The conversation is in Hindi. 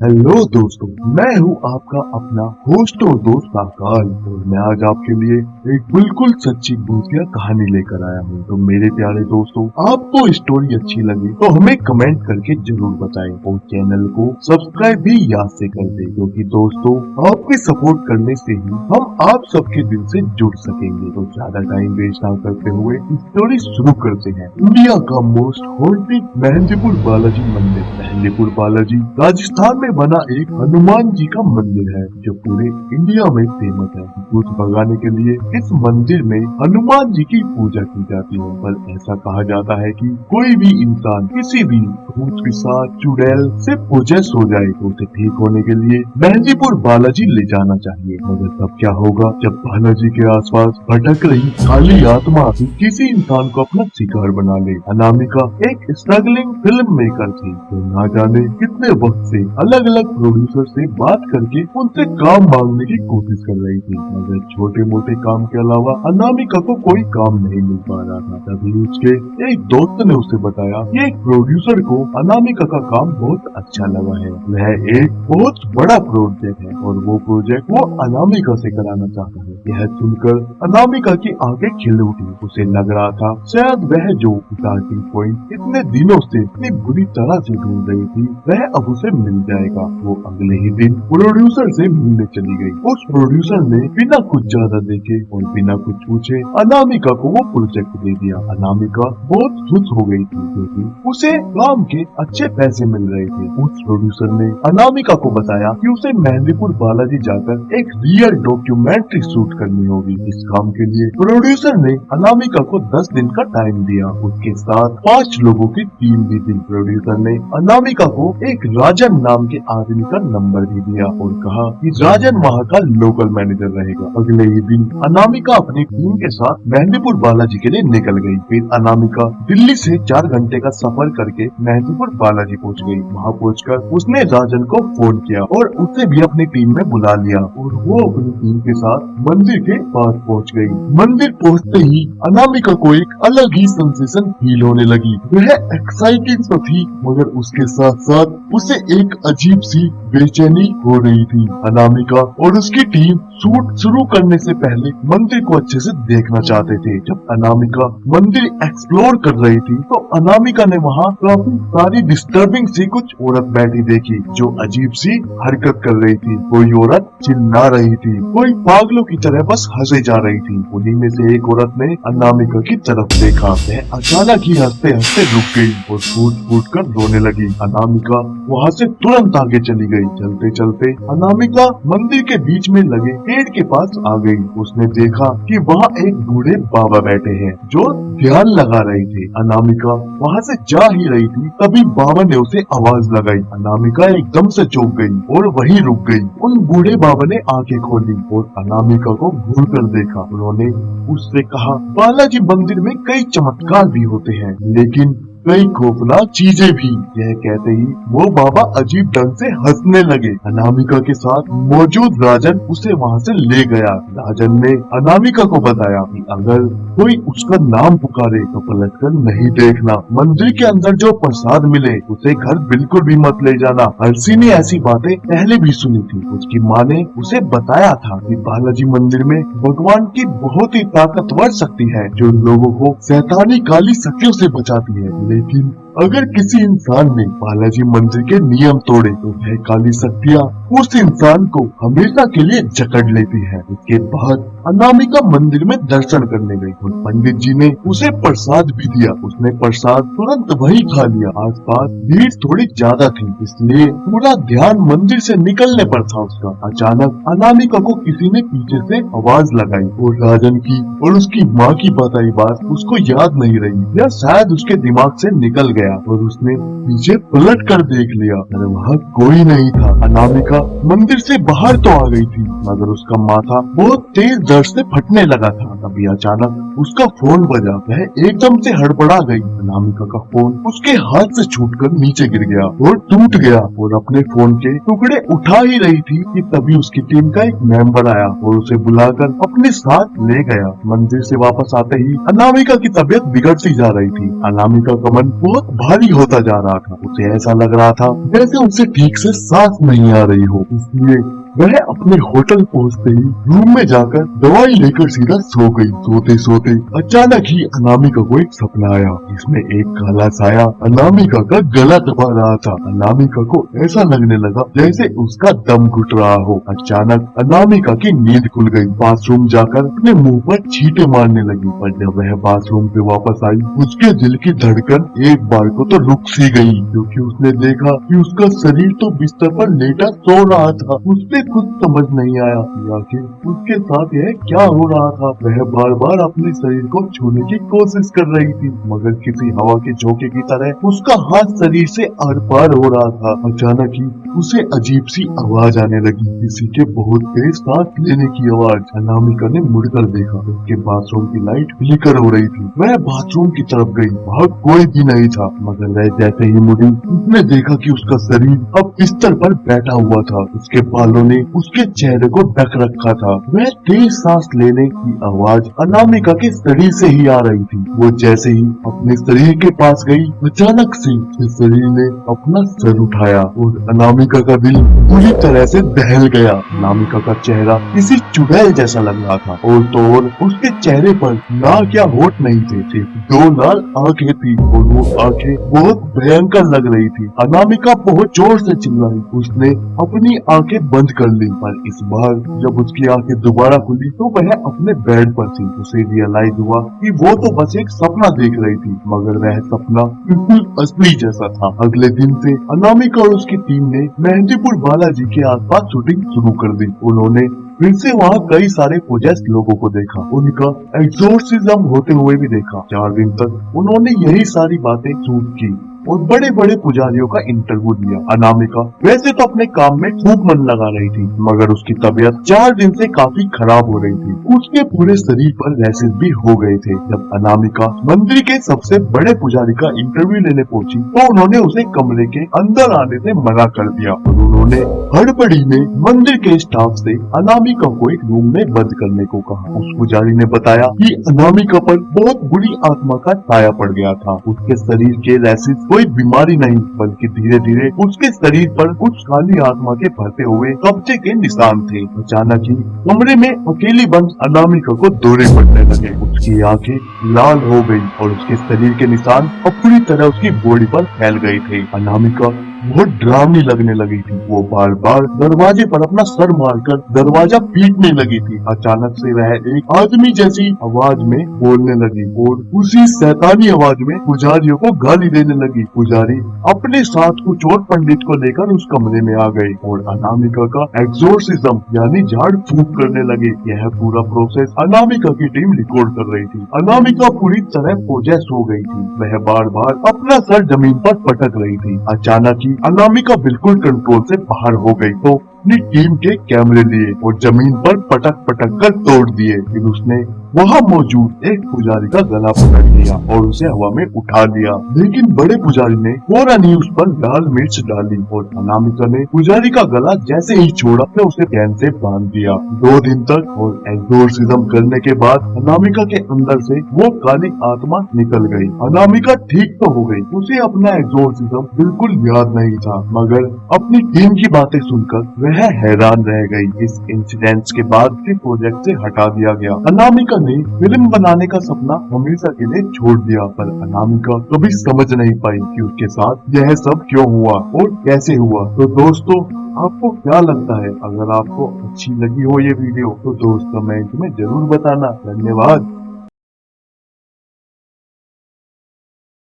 हेलो दोस्तों, मैं हूँ आपका अपना होस्ट और दोस्त आकाश और मैं आज आपके लिए एक बिल्कुल सच्ची भूतिया कहानी लेकर आया हूँ। तो मेरे प्यारे दोस्तों, आपको स्टोरी अच्छी लगी तो हमें कमेंट करके जरूर बताएं और चैनल को सब्सक्राइब भी याद से कर दें, क्योंकि दोस्तों आपके सपोर्ट करने से ही हम आप सबके दिल से जुड़ सकेंगे। तो ज्यादा टाइम वेस्ट ना करते हुए स्टोरी शुरू करते हैं। इंडिया का मोस्ट हॉन्टेड मेहंदीपुर बालाजी मंदिर। मेहंदीपुर बालाजी राजस्थान में बना एक हनुमान जी का मंदिर है जो पूरे इंडिया में फेमस है। भूत भगाने के लिए इस मंदिर में हनुमान जी की पूजा की जाती है। पर ऐसा कहा जाता है कि कोई भी इंसान किसी भी भूत पिशाच चुड़ैल से पोजेस हो जाए तो उसे ठीक होने के लिए मेहंदीपुर बालाजी ले जाना चाहिए। मगर तब क्या होगा जब बालाजी के आसपास भटक रही काली आत्मा किसी इंसान को अपना शिकार बना ले। अनामिका एक स्ट्रगलिंग फिल्म मेकर थी जो ना जाने कितने वक्त से अलग अलग प्रोड्यूसर से बात करके उनसे काम मांगने की कोशिश कर रही थी। मगर छोटे मोटे काम के अलावा अनामिका को कोई काम नहीं मिल पा रहा था। तभी उसके एक दोस्त ने उसे बताया कि एक प्रोड्यूसर को अनामिका का काम बहुत अच्छा लगा है। वह एक बहुत बड़ा प्रोजेक्ट है और वो प्रोजेक्ट वो अनामिका से कराना चाहता है। यह सुनकर अनामिका की आंखें खिल उठी। उसे लग रहा था शायद वह जो स्टार्टिंग पॉइंट इतने दिनों से इतनी बुरी तरह से ढूंढ रही थी वह अब उसे मिल जाएगा। वो अगले ही दिन प्रोड्यूसर से मिलने चली गई। उस प्रोड्यूसर ने बिना कुछ ज्यादा देखे और बिना कुछ पूछे अनामिका को वो प्रोजेक्ट दे दिया। अनामिका बहुत खुश हो गई थी क्योंकि उसे काम के अच्छे पैसे मिल रहे थे। उस प्रोड्यूसर ने अनामिका को बताया कि उसे मेहंदीपुर बालाजी जाकर एक रियल डॉक्यूमेंट्री शूट करनी होगी। इस काम के लिए प्रोड्यूसर ने अनामिका को 10 दिन का टाइम दिया। उसके साथ 5 लोगों की टीम भी थी। प्रोड्यूसर ने अनामिका को एक राजन नाम के आदमी का नंबर भी दिया और कहा कि राजन वहाँ का लोकल मैनेजर रहेगा। अगले ही दिन अनामिका अपनी टीम के साथ मेहंदीपुर बालाजी के लिए निकल गई। फिर अनामिका दिल्ली से 4 घंटे का सफर करके मेहंदीपुर बालाजी पहुँच गई। वहाँ पहुँचकर उसने राजन को फोन किया और उसे भी अपनी टीम में बुला लिया और वो अपनी टीम के साथ मंदिर के पास पहुँच गई। मंदिर पहुँचते ही अनामिका को एक अलग ही सेंसेशन फील होने लगी। वह एक्साइटेड तो थी मगर उसके साथ साथ उसे एक अजीब सी बेचैनी हो रही थी। अनामिका और उसकी टीम शूट शुरू करने से पहले मंदिर को अच्छे से देखना चाहते थे। जब अनामिका मंदिर एक्सप्लोर कर रही थी तो अनामिका ने वहाँ काफी सारी डिस्टर्बिंग सी कुछ औरत बैठी देखी जो अजीब सी हरकत कर रही थी। कोई औरत चिल्ला रही थी, कोई पागलों की तरह बस हंसे जा रही थी। उन्हीं में से एक औरत ने अनामिका की तरफ देखा। वह अचानक ही हंसते हंसते रुक गई और फूट फूट कर रोने लगी। अनामिका वहाँ से तुरंत आगे चली गई। चलते चलते अनामिका मंदिर के बीच में लगे पेड़ के पास आ गई। उसने देखा कि वहाँ एक बूढ़े बाबा बैठे हैं जो ध्यान लगा रहे थे। अनामिका वहाँ से जा ही रही थी तभी बाबा ने उसे आवाज लगाई। अनामिका एकदम से चौंक गई और वहीं रुक गई। उन बूढ़े बाबा ने आंखें खोली और अनामिका को घूर कर देखा। उन्होंने उससे कहा, बालाजी मंदिर में कई चमत्कार भी होते हैं लेकिन कई खौफनाक चीजें भी। यह कहते ही वो बाबा अजीब ढंग से हंसने लगे। अनामिका के साथ मौजूद राजन उसे वहाँ से ले गया। राजन ने अनामिका को बताया कि अगर कोई उसका नाम पुकारे तो पलटकर नहीं देखना। मंदिर के अंदर जो प्रसाद मिले उसे घर बिल्कुल भी मत ले जाना। हर्षी ने ऐसी बातें पहले भी सुनी थी। उसकी माँ ने उसे बताया था कि बालाजी मंदिर में भगवान की बहुत ही ताकतवर शक्ति है जो लोगों को शैतानी काली शक्तियों से बचाती है। लेकिन अगर किसी इंसान ने बालाजी मंदिर के नियम तोड़े तो वह काली शक्तियाँ उस इंसान को हमेशा के लिए जकड़ लेती है। इसके बाद अनामिका मंदिर में दर्शन करने गई और पंडित जी ने उसे प्रसाद भी दिया। उसने प्रसाद तुरंत वही खा लिया। आसपास भीड़ थोड़ी ज्यादा थी इसलिए पूरा ध्यान मंदिर से निकलने पर था उसका। अचानक अनामिका को किसी ने पीछे से आवाज लगाई और राजन की और उसकी माँ की बताई बात उसको याद नहीं रही या शायद उसके दिमाग से निकल गया और उसने पीछे पलट कर देख लिया और वहाँ कोई नहीं था। अनामिका मंदिर से बाहर तो आ गई थी मगर उसका माथा बहुत तेज दर्द से फटने लगा था। तभी अचानक उसका फोन बजा। वह एकदम से हड़बड़ा गई। अनामिका का फोन उसके हाथ से छूटकर नीचे गिर गया और टूट गया और अपने फोन के टुकड़े उठा ही रही थी कि तभी उसकी टीम का एक मेंबर आया और उसे बुलाकर अपने साथ ले गया। मंदिर से वापस आते ही अनामिका की तबीयत बिगड़ती जा रही थी। अनामिका का मन बहुत भारी होता जा रहा था। उसे ऐसा लग रहा था जैसे उसे ठीक से सांस नहीं आ रही हो। इसलिए वह अपने होटल पहुंचते ही रूम में जाकर दवाई लेकर सीधा सो गई। सोते सोते अचानक ही अनामिका को एक सपना आया। इसमें एक काला साया अनामिका का गला दबा रहा था। अनामिका को ऐसा लगने लगा जैसे उसका दम घुट रहा हो। अचानक अनामिका की नींद खुल गई। बाथरूम जाकर अपने मुंह पर छींटे मारने लगी। पर जब वह बाथरूम से वापस आई उसके दिल की धड़कन एक बार को तो रुक सी गई, क्योंकि उसने देखा कि उसका शरीर तो बिस्तर पर लेटा सो रहा था। उसने कुछ समझ नहीं आया कि आखिर उसके साथ यह क्या हो रहा था। वह बार बार अपने शरीर को छूने की कोशिश कर रही थी मगर किसी हवा के झोंके की तरह उसका हाथ शरीर से आर पार हो रहा था। अचानक ही उसे अजीब सी आवाज आने लगी, किसी के बहुत तेज सांस लेने की आवाज। अनामिका ने मुड़कर देखा, उसके बाथरूम की लाइट फ्लिकर हो रही थी। वह बाथरूम की तरफ गई, वहाँ कोई भी नहीं था मगर वह जैसे ही मुड़ी उसने देखा कि उसका शरीर अब बिस्तर पर बैठा हुआ था। उसके बालों ने उसके चेहरे को ढक रखा था। वह तेज सांस लेने की आवाज अनामिका के शरीर से ही आ रही थी। वो जैसे ही अपने शरीर के पास गई अचानक से उसके शरीर ने अपना सर उठाया और अनामिका का दिल पूरी तरह से दहल गया। अनामिका का चेहरा किसी चुड़ैल जैसा लग रहा था और तो और उसके चेहरे पर नाक या होठ नहीं थे, सिर्फ दो लाल आंखें थी और वो आंखें बहुत भयंकर लग रही थी। अनामिका बहुत जोर से चिल्लाई। उसने अपनी आंखें बंद कर ली पर इस बार जब उसकी आंखें दोबारा खुली तो वह अपने बेड पर थी। उसे रियलाइज हुआ कि वो तो बस एक सपना देख रही थी मगर वह सपना बिल्कुल असली जैसा था। अगले दिन से अनामिका और उसकी टीम ने मेहंदीपुर बालाजी के आसपास शूटिंग शुरू कर दी। उन्होंने फिर से वहाँ कई सारे पोजेस्ड लोगों को देखा, उनका एक्सोर्सिज्म होते हुए भी देखा। 4 दिन तक उन्होंने यही सारी बातें शूट की और बड़े बड़े पुजारियों का इंटरव्यू लिया। अनामिका वैसे तो अपने काम में खूब मन लगा रही थी मगर उसकी तबीयत 4 दिन से काफी खराब हो रही थी। उसके पूरे शरीर पर रैशेस भी हो गए थे। जब अनामिका मंदिर के सबसे बड़े पुजारी का इंटरव्यू लेने पहुंची तो उन्होंने उसे कमरे के अंदर आने से मना कर दिया और उन्होंने हड़बड़ी में मंदिर के स्टाफ से अनामिका को एक रूम में बंद करने को कहा। उस पुजारी ने बताया कि अनामिका पर बहुत बुरी आत्मा का साया पड़ गया था। उसके शरीर के रैशेस कोई बीमारी नहीं बल्कि धीरे धीरे उसके शरीर पर कुछ काली आत्मा के भरते हुए कब्जे के निशान थे। अचानक ही कमरे में अकेली बंद अनामिका को दौरे पड़ने लगे। उसकी आंखें लाल हो गई और उसके शरीर के निशान अब पूरी तरह उसकी बॉडी पर फैल गए थे। अनामिका बहुत डरावनी लगने लगी थी। वो बार बार दरवाजे पर अपना सर मारकर दरवाजा पीटने लगी थी। अचानक से वह एक आदमी जैसी आवाज में बोलने लगी और उसी शैतानी आवाज में पुजारियों को गाली देने लगी। पुजारी अपने साथ कुछ और पंडित को लेकर उस कमरे में आ गए और अनामिका का एक्सोर्सिज्म यानी झाड़ फूंक करने लगे। यह पूरा प्रोसेस अनामिका की टीम रिकॉर्ड कर रही थी। अनामिका पूरी तरह पोजेस हो गई थी। वह बार बार अपना सर जमीन पर पटक रही थी। अचानक अनामिका बिल्कुल कंट्रोल से बाहर हो गई तो अपनी टीम के कैमरे लिए और जमीन पर पटक पटक कर तोड़ दिए। फिर उसने वहाँ मौजूद एक पुजारी का गला पकड़ लिया और उसे हवा में उठा लिया, लेकिन बड़े पुजारी ने फौरन ही उस पर लाल मिर्च डाली और अनामिका ने पुजारी का गला जैसे ही छोड़ा तो उसे चैन से बांध दिया। 2 दिन तक और एक्सोर्सिज्म करने के बाद अनामिका के अंदर से वो काली आत्मा निकल गई। अनामिका ठीक तो हो गई, उसे अपना एक्सोर्सिज्म बिल्कुल याद नहीं था मगर अपनी टीम की बातें सुनकर वह हैरान रह गई। इस इंसिडेंट के बाद के प्रोजेक्ट से हटा दिया गया। अनामिका ने फिल्म बनाने का सपना हमेशा के लिए छोड़ दिया पर अनामिका कभी समझ नहीं पाई कि उसके साथ यह सब क्यों हुआ और कैसे हुआ। तो दोस्तों आपको क्या लगता है? अगर आपको अच्छी लगी हो ये वीडियो तो दोस्त कमेंट में जरूर बताना। धन्यवाद।